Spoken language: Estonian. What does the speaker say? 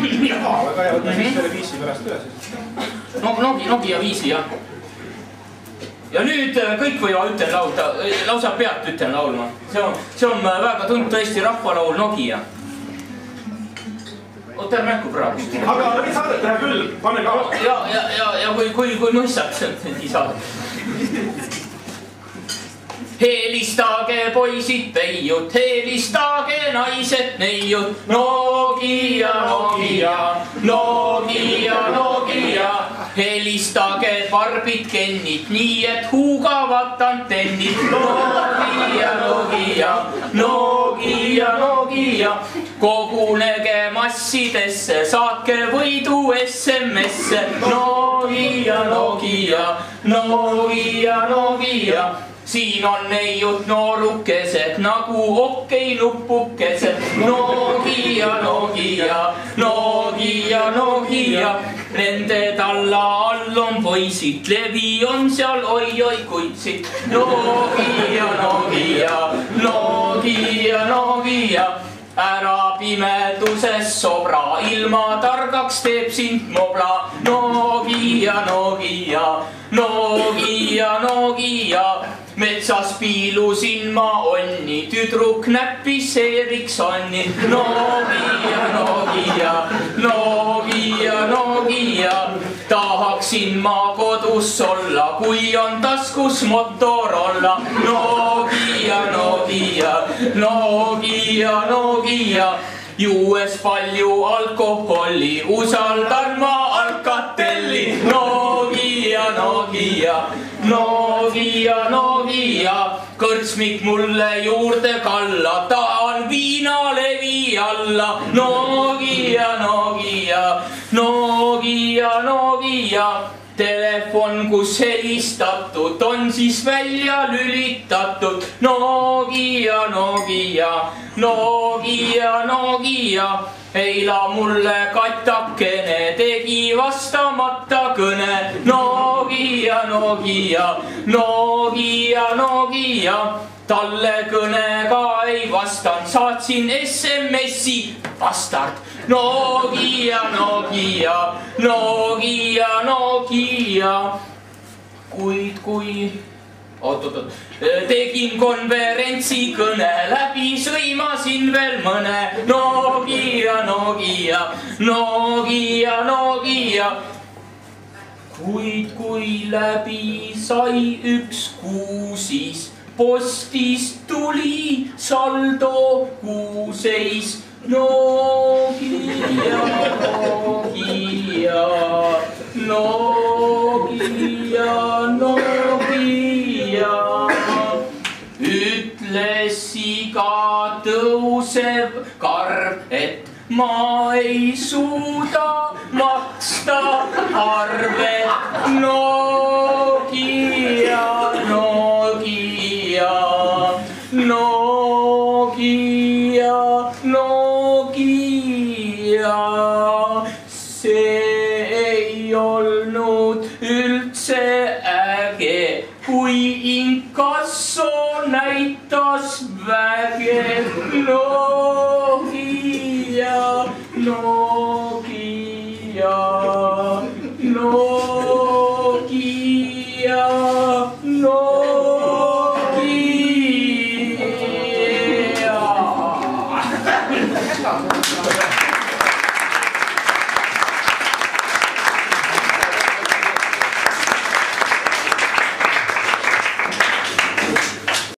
väga hea, võtta siis selle 5 pärast üle siis. Nokia 5, jah. Ja nüüd kõik võivad ütlen laulda, lausa pealt ütlen laulma. See on väga tuntud Eesti rahvalaul Nokia. Oota, ära märku praegu. Aga võid saadet teha küll, panne ka. Ja kui mõistad, nii saadet. Helistage poisid peiud, helistage naised neiud. Nokia, Nokia, Nokia, Nokia. Helistage barbid kennid, nii et huugavad antennid. Nokia, Nokia, Nokia, Nokia. Kogunege massidesse, saatke võidu SMS-e. Nokia, Nokia, Nokia, Nokia. Siin on neiud noorukesed nagu okeinupukesed. Nokia, Nokia, Nokia, Nokia. Nende talla all on poisid, levi on seal oi-oi kuitsid. Nokia, Nokia, Nokia, Nokia. Ära pimeduses sobra, ilma targaks teeb sind mobla. Nokia, Nokia, Nokia, Nokia. Metsas piilusin ma onni, tüdruk näppis Ericssoni. Nokia, Nokia, Nokia, Nokia. Tahaksin ma kodus olla, kui on taskus Motorola. Nokia, Nokia, Nokia, Nokia. Juues palju alkoholi, usaldan ma Alcatelli. Nokia, Nokia, Nokia, Nokia. Kõrtsmik mulle juurde kalla, ta on viinalevi alla. Nokia, Nokia, Nokia, Nokia. Telefon, kus helistatud, on siis välja lülitatud. Nokia, Nokia, Nokia, Nokia. Eila mulle katakene tegi vastamata kõne. Nokia, Nokia, Nokia, Nokia. Talle kõnega ei vastan, saatsin SMS-i bastard. Nokia, Nokia, Nokia, Nokia. Kuid kui... Oot. Tegin konverentsi kõne, läbi sõimasin veel mõne. Nokia, Nokia, Nokia, Nokia. Kuid kui läbi sai üks kuu, siis postist tuli saldo kuuseis. Nokia, Nokia, Nokia, Nokia. Ütles iga tõusev karv, et ma ei suuda maksta arvet. Nokia, Nokia, Nokia, Nokia.